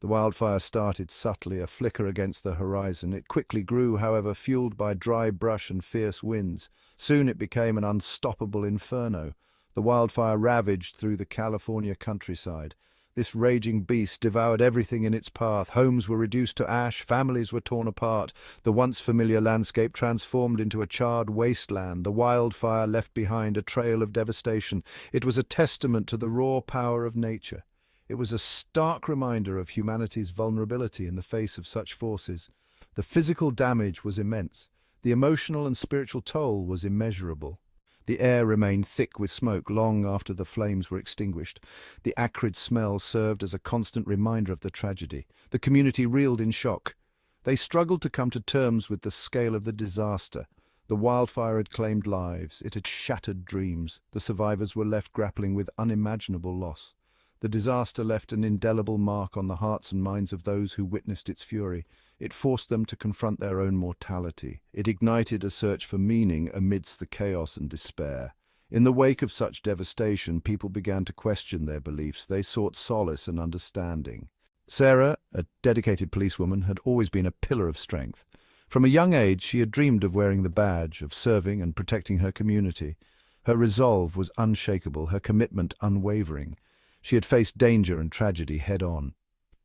The wildfire started subtly, a flicker against the horizon. It quickly grew, however, fueled by dry brush and fierce winds. Soon it became an unstoppable inferno. The wildfire ravaged through the California countryside. This raging beast devoured everything in its path. Homes were reduced to ash, families were torn apart. The once familiar landscape transformed into a charred wasteland. The wildfire left behind a trail of devastation. It was a testament to the raw power of nature. It was a stark reminder of humanity's vulnerability in the face of such forces. The physical damage was immense. The emotional and spiritual toll was immeasurable. The air remained thick with smoke long after the flames were extinguished. The acrid smell served as a constant reminder of the tragedy. The community reeled in shock. They struggled to come to terms with the scale of the disaster. The wildfire had claimed lives. It had shattered dreams. The survivors were left grappling with unimaginable loss. The disaster left an indelible mark on the hearts and minds of those who witnessed its fury. It forced them to confront their own mortality. It ignited a search for meaning amidst the chaos and despair. In the wake of such devastation, people began to question their beliefs. They sought solace and understanding. Sarah, a dedicated policewoman, had always been a pillar of strength. From a young age, she had dreamed of wearing the badge, of serving and protecting her community. Her resolve was unshakable, her commitment unwavering. She had faced danger and tragedy head-on.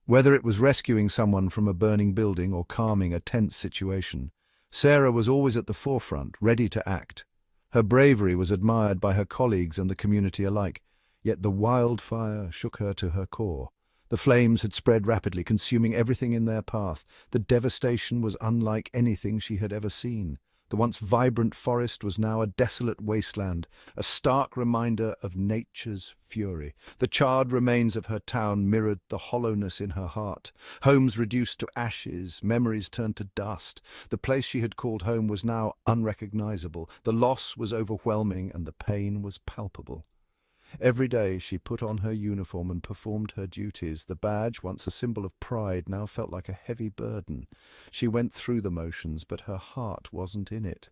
Whether it was rescuing someone from a burning building or calming a tense situation, Sarah was always at the forefront, ready to act. Her bravery was admired by her colleagues and the community alike, yet the wildfire shook her to her core. The flames had spread rapidly, consuming everything in their path. The devastation was unlike anything she had ever seen. The once vibrant forest was now a desolate wasteland, a stark reminder of nature's fury. The charred remains of her town mirrored the hollowness in her heart. Homes reduced to ashes, memories turned to dust. The place she had called home was now unrecognizable. The loss was overwhelming and the pain was palpable. Every day she put on her uniform and performed her duties. The badge, once a symbol of pride, now felt like a heavy burden. She went through the motions, but her heart wasn't in it.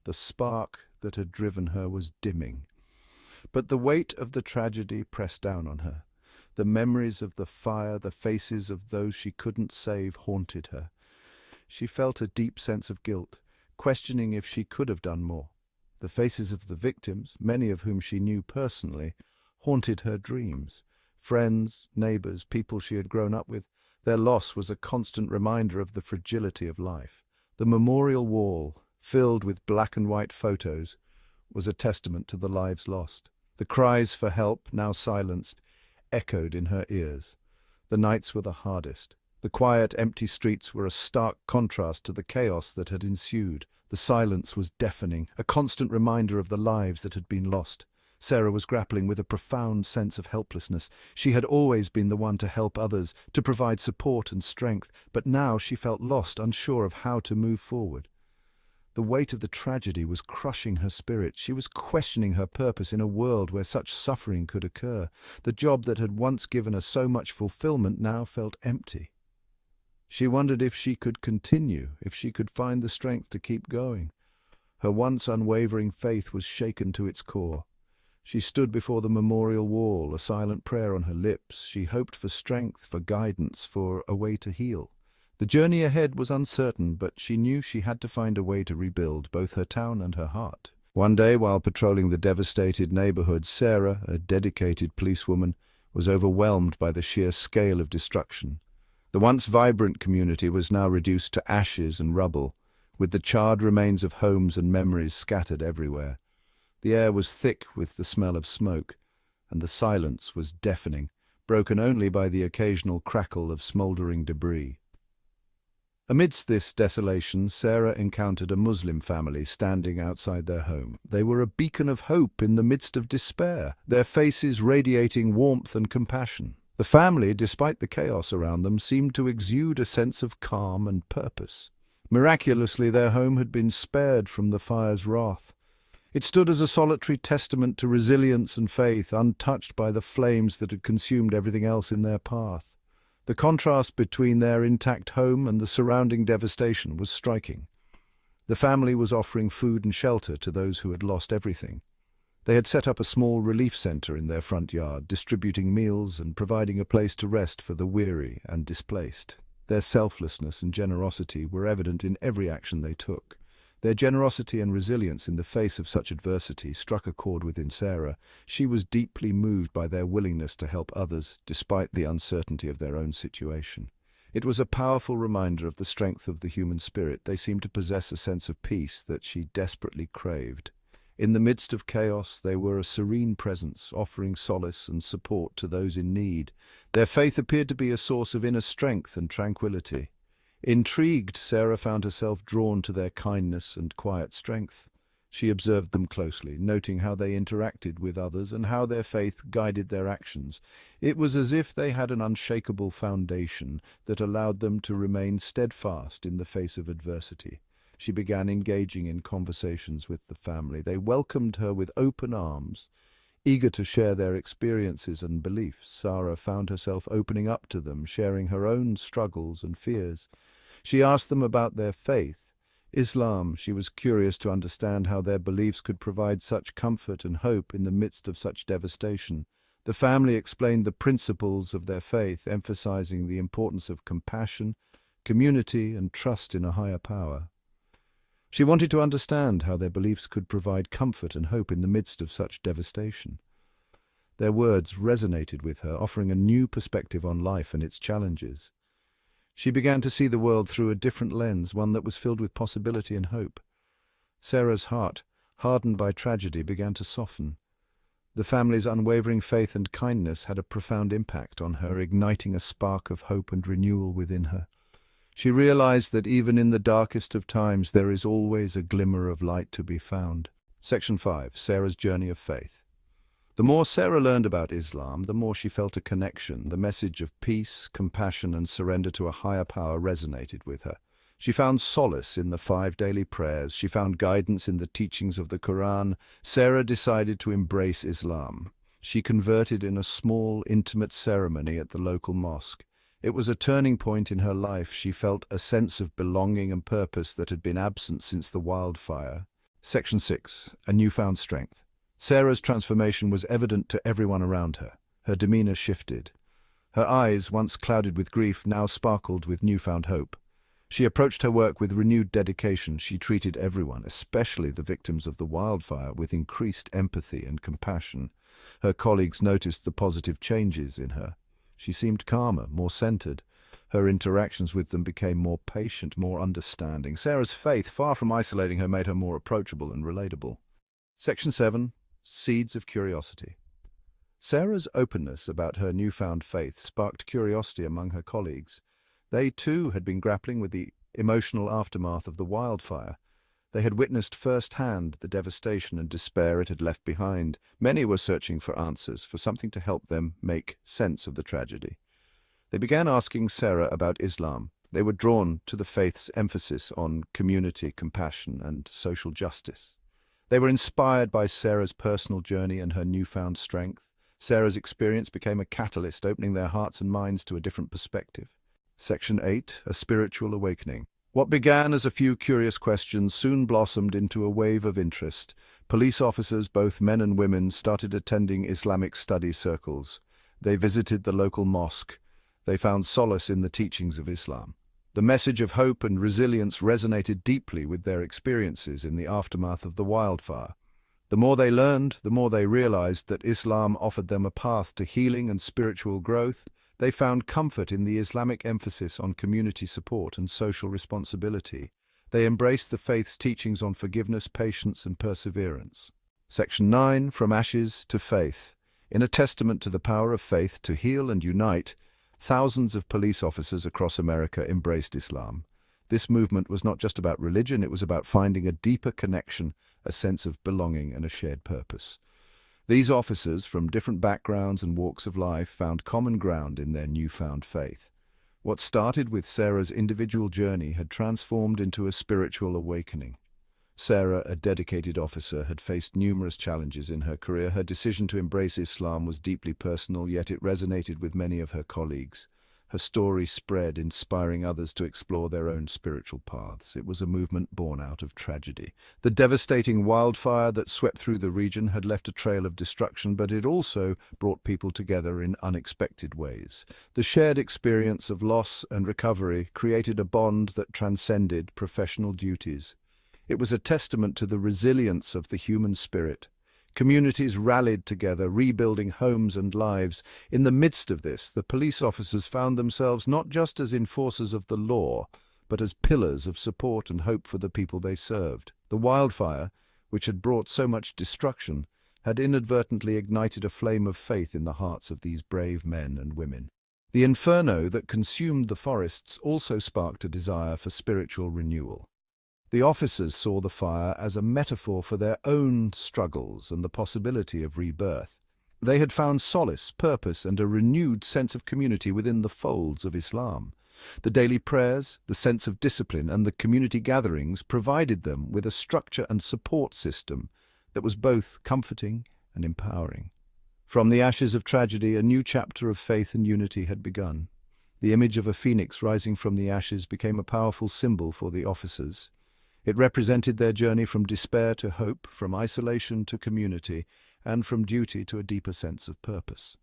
The spark that had driven her was dimming. But the weight of the tragedy pressed down on her. The memories of the fire, the faces of those she couldn't save, haunted her. She felt a deep sense of guilt, questioning if she could have done more. The faces of the victims, many of whom she knew personally, haunted her dreams. Friends, neighbors, people she had grown up with, their loss was a constant reminder of the fragility of life. The memorial wall, filled with black and white photos, was a testament to the lives lost. The cries for help, now silenced, echoed in her ears. The nights were the hardest. The quiet, empty streets were a stark contrast to the chaos that had ensued. The silence was deafening, a constant reminder of the lives that had been lost. Sarah was grappling with a profound sense of helplessness. She had always been the one to help others, to provide support and strength, but now she felt lost, unsure of how to move forward. The weight of the tragedy was crushing her spirit. She was questioning her purpose in a world where such suffering could occur. The job that had once given her so much fulfillment now felt empty. She wondered if she could continue, if she could find the strength to keep going. Her once unwavering faith was shaken to its core. She stood before the memorial wall, a silent prayer on her lips. She hoped for strength, for guidance, for a way to heal. The journey ahead was uncertain, but she knew she had to find a way to rebuild both her town and her heart. One day, while patrolling the devastated neighborhood, Sarah, a dedicated policewoman, was overwhelmed by the sheer scale of destruction. The once vibrant community was now reduced to ashes and rubble, with the charred remains of homes and memories scattered everywhere. The air was thick with the smell of smoke, and the silence was deafening, broken only by the occasional crackle of smoldering debris. Amidst this desolation, Sarah encountered a Muslim family standing outside their home. They were a beacon of hope in the midst of despair, their faces radiating warmth and compassion. The family, despite the chaos around them, seemed to exude a sense of calm and purpose. Miraculously, their home had been spared from the fire's wrath. It stood as a solitary testament to resilience and faith, untouched by the flames that had consumed everything else in their path. The contrast between their intact home and the surrounding devastation was striking. The family was offering food and shelter to those who had lost everything. They had set up a small relief center in their front yard, distributing meals and providing a place to rest for the weary and displaced. Their selflessness and generosity were evident in every action they took. Their generosity and resilience in the face of such adversity struck a chord within Sarah. She was deeply moved by their willingness to help others, despite the uncertainty of their own situation. It was a powerful reminder of the strength of the human spirit. They seemed to possess a sense of peace that she desperately craved. In the midst of chaos, they were a serene presence, offering solace and support to those in need. Their faith appeared to be a source of inner strength and tranquility. Intrigued, Sarah found herself drawn to their kindness and quiet strength. She observed them closely, noting how they interacted with others and how their faith guided their actions. It was as if they had an unshakable foundation that allowed them to remain steadfast in the face of adversity. She began engaging in conversations with the family. They welcomed her with open arms, eager to share their experiences and beliefs. Sarah found herself opening up to them, sharing her own struggles and fears. She asked them about their faith. Islam. She was curious to understand how their beliefs could provide such comfort and hope in the midst of such devastation. The family explained the principles of their faith, emphasizing the importance of compassion, community, and trust in a higher power. She wanted to understand how their beliefs could provide comfort and hope in the midst of such devastation. Their words resonated with her, offering a new perspective on life and its challenges. She began to see the world through a different lens, one that was filled with possibility and hope. Sarah's heart, hardened by tragedy, began to soften. The family's unwavering faith and kindness had a profound impact on her, igniting a spark of hope and renewal within her. She realized that even in the darkest of times there is always a glimmer of light to be found. Section 5. Sarah's Journey of Faith. The more Sarah learned about Islam, the more she felt a connection. The message of peace, compassion, and surrender to a higher power resonated with her. She found solace in the 5 daily prayers. She found guidance in the teachings of the Quran. Sarah decided to embrace Islam. She converted in a small, intimate ceremony at the local mosque. It was a turning point in her life. She felt a sense of belonging and purpose that had been absent since the wildfire. Section 6. A Newfound Strength. Sarah's transformation was evident to everyone around her. Her demeanor shifted. Her eyes, once clouded with grief, now sparkled with newfound hope. She approached her work with renewed dedication. She treated everyone, especially the victims of the wildfire, with increased empathy and compassion. Her colleagues noticed the positive changes in her. She seemed calmer, more centered. Her interactions with them became more patient, more understanding. Sarah's faith, far from isolating her, made her more approachable and relatable. Section 7. Seeds of Curiosity. Sarah's openness about her newfound faith sparked curiosity among her colleagues. They, too, had been grappling with the emotional aftermath of the wildfire. They had witnessed firsthand the devastation and despair it had left behind. Many were searching for answers, for something to help them make sense of the tragedy. They began asking Sarah about Islam. They were drawn to the faith's emphasis on community, compassion, and social justice. They were inspired by Sarah's personal journey and her newfound strength. Sarah's experience became a catalyst, opening their hearts and minds to a different perspective. Section 8. A Spiritual Awakening. What began as a few curious questions soon blossomed into a wave of interest. Police officers, both men and women, started attending Islamic study circles. They visited the local mosque. They found solace in the teachings of Islam. The message of hope and resilience resonated deeply with their experiences in the aftermath of the wildfire. The more they learned, the more they realized that Islam offered them a path to healing and spiritual growth. They found comfort in the Islamic emphasis on community support and social responsibility. They embraced the faith's teachings on forgiveness, patience, and perseverance. Section 9. From Ashes to Faith. In a testament to the power of faith to heal and unite, thousands of police officers across America embraced Islam. This movement was not just about religion, it was about finding a deeper connection, a sense of belonging, and a shared purpose. These officers, from different backgrounds and walks of life, found common ground in their newfound faith. What started with Sarah's individual journey had transformed into a spiritual awakening. Sarah, a dedicated officer, had faced numerous challenges in her career. Her decision to embrace Islam was deeply personal, yet it resonated with many of her colleagues. Her story spread, inspiring others to explore their own spiritual paths. It was a movement born out of tragedy. The devastating wildfire that swept through the region had left a trail of destruction, but it also brought people together in unexpected ways. The shared experience of loss and recovery created a bond that transcended professional duties. It was a testament to the resilience of the human spirit. Communities rallied together, rebuilding homes and lives. In the midst of this, the police officers found themselves not just as enforcers of the law, but as pillars of support and hope for the people they served. The wildfire, which had brought so much destruction, had inadvertently ignited a flame of faith in the hearts of these brave men and women. The inferno that consumed the forests also sparked a desire for spiritual renewal. The officers saw the fire as a metaphor for their own struggles and the possibility of rebirth. They had found solace, purpose, and a renewed sense of community within the folds of Islam. The daily prayers, the sense of discipline, and the community gatherings provided them with a structure and support system that was both comforting and empowering. From the ashes of tragedy, a new chapter of faith and unity had begun. The image of a phoenix rising from the ashes became a powerful symbol for the officers. It represented their journey from despair to hope, from isolation to community, and from duty to a deeper sense of purpose.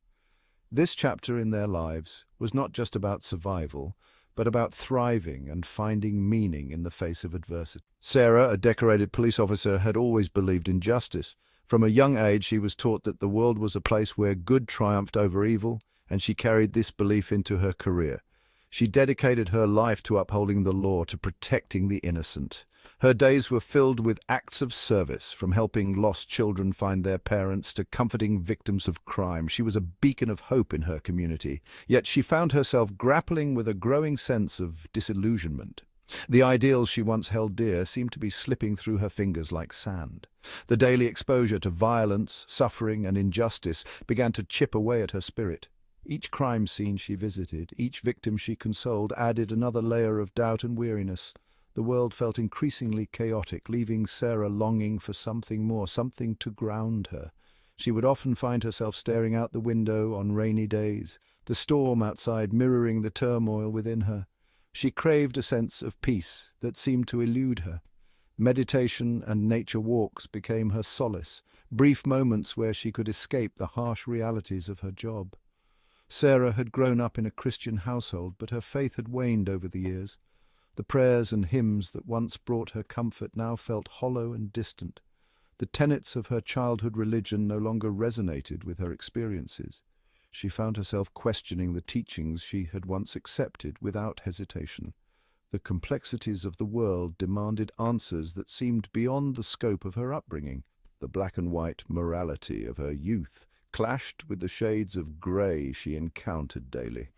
This chapter in their lives was not just about survival, but about thriving and finding meaning in the face of adversity. Sarah, a decorated police officer, had always believed in justice. From a young age, she was taught that the world was a place where good triumphed over evil, and she carried this belief into her career. She dedicated her life to upholding the law, to protecting the innocent. Her days were filled with acts of service, from helping lost children find their parents to comforting victims of crime. She was a beacon of hope in her community, yet she found herself grappling with a growing sense of disillusionment. The ideals she once held dear seemed to be slipping through her fingers like sand. The daily exposure to violence, suffering, and injustice began to chip away at her spirit. Each crime scene she visited, each victim she consoled, added another layer of doubt and weariness. The world felt increasingly chaotic, leaving Sarah longing for something more, something to ground her. She would often find herself staring out the window on rainy days, the storm outside mirroring the turmoil within her. She craved a sense of peace that seemed to elude her. Meditation and nature walks became her solace, brief moments where she could escape the harsh realities of her job. Sarah had grown up in a Christian household, but her faith had waned over the years. The prayers and hymns that once brought her comfort now felt hollow and distant. The tenets of her childhood religion no longer resonated with her experiences. She found herself questioning the teachings she had once accepted without hesitation. The complexities of the world demanded answers that seemed beyond the scope of her upbringing. The black and white morality of her youth clashed with the shades of grey she encountered daily.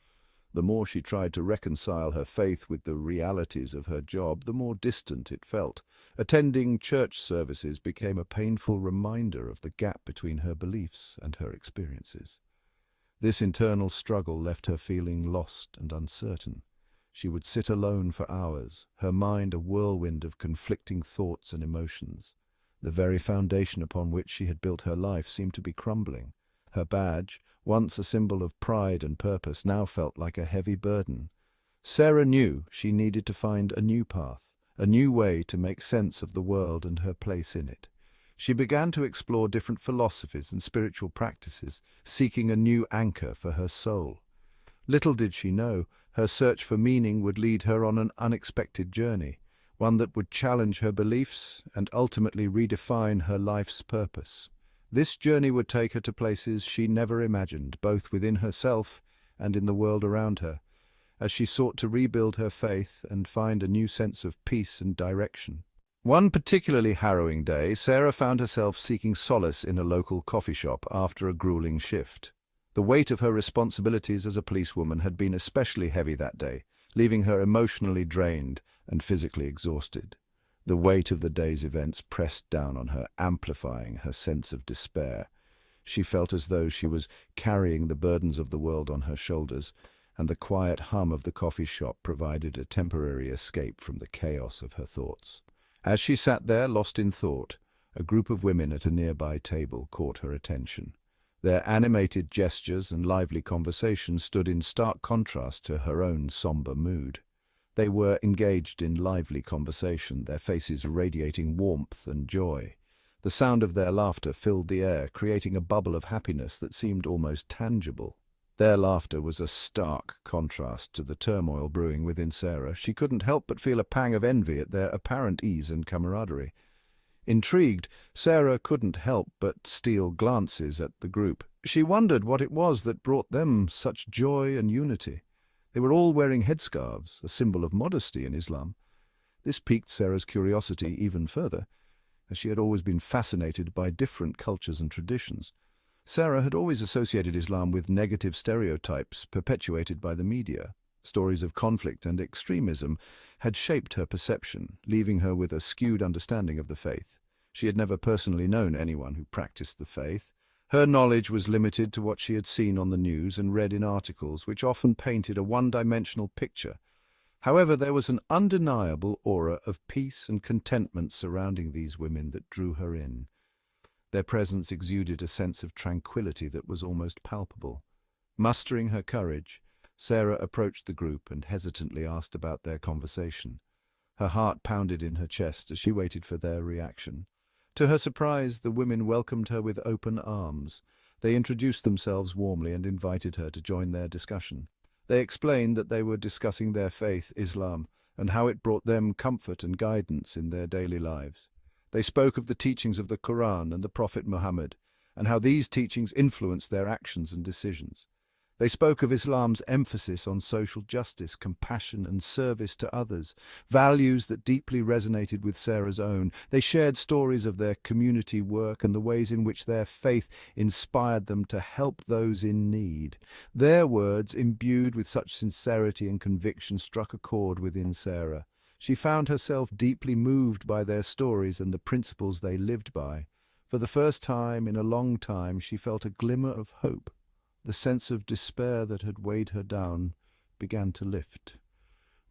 The more she tried to reconcile her faith with the realities of her job, the more distant it felt. Attending church services became a painful reminder of the gap between her beliefs and her experiences. This internal struggle left her feeling lost and uncertain. She would sit alone for hours, her mind a whirlwind of conflicting thoughts and emotions. The very foundation upon which she had built her life seemed to be crumbling. Her badge, once a symbol of pride and purpose, now felt like a heavy burden. Sarah knew she needed to find a new path, a new way to make sense of the world and her place in it. She began to explore different philosophies and spiritual practices, seeking a new anchor for her soul. Little did she know, her search for meaning would lead her on an unexpected journey, one that would challenge her beliefs and ultimately redefine her life's purpose. This journey would take her to places she never imagined, both within herself and in the world around her, as she sought to rebuild her faith and find a new sense of peace and direction. One particularly harrowing day, Sarah found herself seeking solace in a local coffee shop after a grueling shift. The weight of her responsibilities as a policewoman had been especially heavy that day, leaving her emotionally drained and physically exhausted. The weight of the day's events pressed down on her, amplifying her sense of despair. She felt as though she was carrying the burdens of the world on her shoulders, and the quiet hum of the coffee shop provided a temporary escape from the chaos of her thoughts. As she sat there, lost in thought, a group of women at a nearby table caught her attention. Their animated gestures and lively conversation stood in stark contrast to her own somber mood. They were engaged in lively conversation, their faces radiating warmth and joy. The sound of their laughter filled the air, creating a bubble of happiness that seemed almost tangible. Their laughter was a stark contrast to the turmoil brewing within Sarah. She couldn't help but feel a pang of envy at their apparent ease and camaraderie. Intrigued, Sarah couldn't help but steal glances at the group. She wondered what it was that brought them such joy and unity. They were all wearing headscarves, a symbol of modesty in Islam. This piqued Sarah's curiosity even further, as she had always been fascinated by different cultures and traditions. Sarah had always associated Islam with negative stereotypes perpetuated by the media. Stories of conflict and extremism had shaped her perception, leaving her with a skewed understanding of the faith. She had never personally known anyone who practiced the faith. Her knowledge was limited to what she had seen on the news and read in articles, which often painted a one-dimensional picture. However, there was an undeniable aura of peace and contentment surrounding these women that drew her in. Their presence exuded a sense of tranquility that was almost palpable. Mustering her courage, Sarah approached the group and hesitantly asked about their conversation. Her heart pounded in her chest as she waited for their reaction. To her surprise, the women welcomed her with open arms. They introduced themselves warmly and invited her to join their discussion. They explained that they were discussing their faith, Islam, and how it brought them comfort and guidance in their daily lives. They spoke of the teachings of the Quran and the Prophet Muhammad, and how these teachings influenced their actions and decisions. They spoke of Islam's emphasis on social justice, compassion, and service to others, values that deeply resonated with Sarah's own. They shared stories of their community work and the ways in which their faith inspired them to help those in need. Their words, imbued with such sincerity and conviction, struck a chord within Sarah. She found herself deeply moved by their stories and the principles they lived by. For the first time in a long time, she felt a glimmer of hope. The sense of despair that had weighed her down began to lift,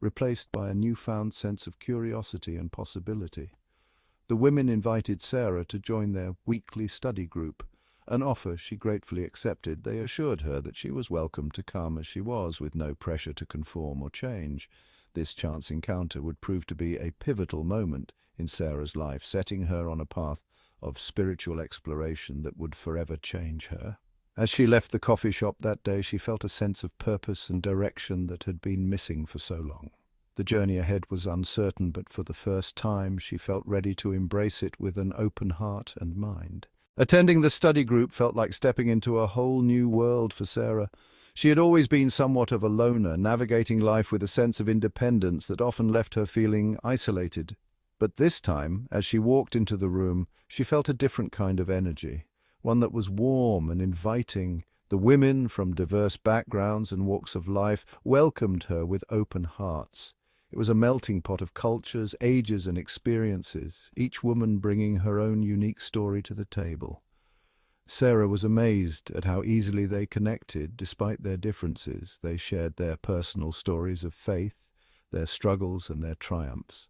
replaced by a newfound sense of curiosity and possibility. The women invited Sarah to join their weekly study group, an offer she gratefully accepted. They assured her that she was welcome to come as she was, with no pressure to conform or change. This chance encounter would prove to be a pivotal moment in Sarah's life, setting her on a path of spiritual exploration that would forever change her. As she left the coffee shop that day, she felt a sense of purpose and direction that had been missing for so long. The journey ahead was uncertain, but for the first time she felt ready to embrace it with an open heart and mind. Attending the study group felt like stepping into a whole new world for Sarah. She had always been somewhat of a loner, navigating life with a sense of independence that often left her feeling isolated. But this time, as she walked into the room, she felt a different kind of energy, one that was warm and inviting. The women from diverse backgrounds and walks of life welcomed her with open hearts. It was a melting pot of cultures, ages, and experiences, each woman bringing her own unique story to the table. Sarah was amazed at how easily they connected. Despite their differences, they shared their personal stories of faith, their struggles, and their triumphs.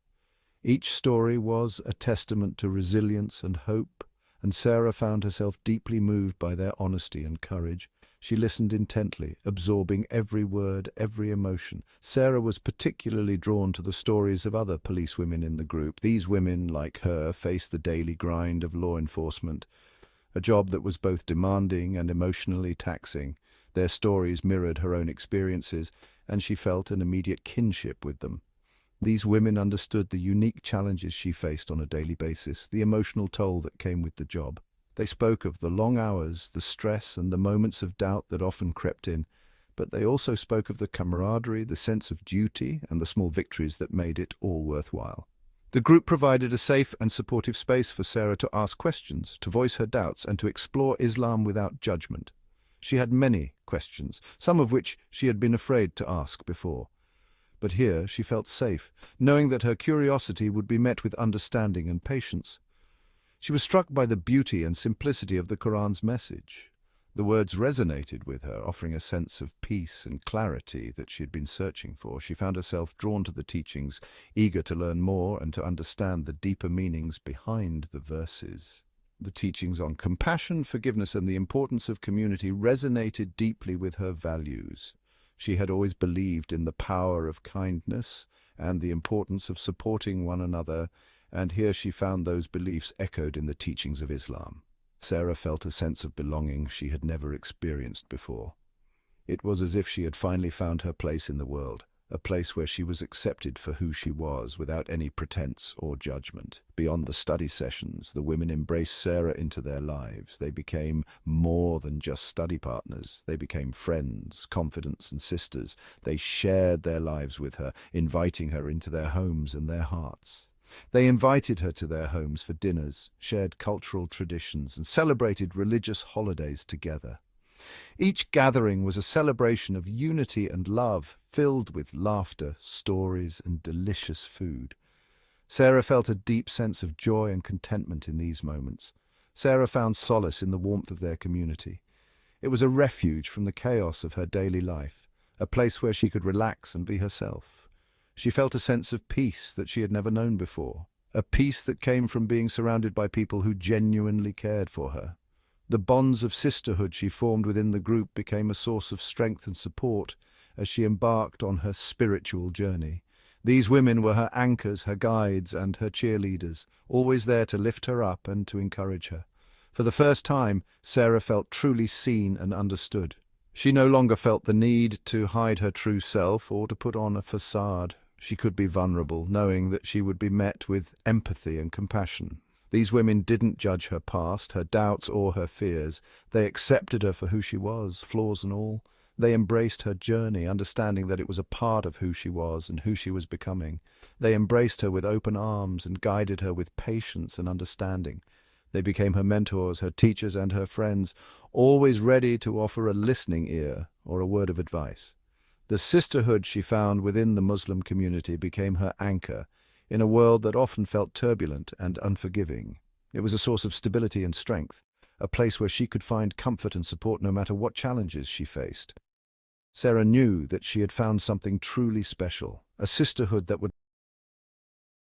Each story was a testament to resilience and hope, and Sarah found herself deeply moved by their honesty and courage. She listened intently, absorbing every word, every emotion. Sarah was particularly drawn to the stories of other policewomen in the group. These women, like her, faced the daily grind of law enforcement, a job that was both demanding and emotionally taxing. Their stories mirrored her own experiences, and she felt an immediate kinship with them. These women understood the unique challenges she faced on a daily basis, the emotional toll that came with the job. They spoke of the long hours, the stress, and the moments of doubt that often crept in, but they also spoke of the camaraderie, the sense of duty, and the small victories that made it all worthwhile. The group provided a safe and supportive space for Sarah to ask questions, to voice her doubts, and to explore Islam without judgment. She had many questions, some of which she had been afraid to ask before. But here she felt safe, knowing that her curiosity would be met with understanding and patience. She was struck by the beauty and simplicity of the Quran's message. The words resonated with her, offering a sense of peace and clarity that she had been searching for. She found herself drawn to the teachings, eager to learn more and to understand the deeper meanings behind the verses. The teachings on compassion, forgiveness, and the importance of community resonated deeply with her values. She had always believed in the power of kindness and the importance of supporting one another, and here she found those beliefs echoed in the teachings of Islam. Sarah felt a sense of belonging she had never experienced before. It was as if she had finally found her place in the world, a place where she was accepted for who she was without any pretense or judgment. Beyond the study sessions, the women embraced Sarah into their lives. They became more than just study partners. They became friends, confidants, and sisters. They shared their lives with her, inviting her into their homes and their hearts. They invited her to their homes for dinners, shared cultural traditions, and celebrated religious holidays together. Each gathering was a celebration of unity and love, filled with laughter, stories, and delicious food. Sarah felt a deep sense of joy and contentment in these moments. Sarah found solace in the warmth of their community. It was a refuge from the chaos of her daily life, a place where she could relax and be herself. She felt a sense of peace that she had never known before, a peace that came from being surrounded by people who genuinely cared for her. The bonds of sisterhood she formed within the group became a source of strength and support as she embarked on her spiritual journey. These women were her anchors, her guides, and her cheerleaders, always there to lift her up and to encourage her. For the first time, Sarah felt truly seen and understood. She no longer felt the need to hide her true self or to put on a facade. She could be vulnerable, knowing that she would be met with empathy and compassion. These women didn't judge her past, her doubts, or her fears. They accepted her for who she was, flaws and all. They embraced her journey, understanding that it was a part of who she was and who she was becoming. They embraced her with open arms and guided her with patience and understanding. They became her mentors, her teachers, and her friends, always ready to offer a listening ear or a word of advice. The sisterhood she found within the Muslim community became her anchor, in a world that often felt turbulent and unforgiving. It was a source of stability and strength, a place where she could find comfort and support no matter what challenges she faced. Sarah knew that she had found something truly special, a sisterhood that would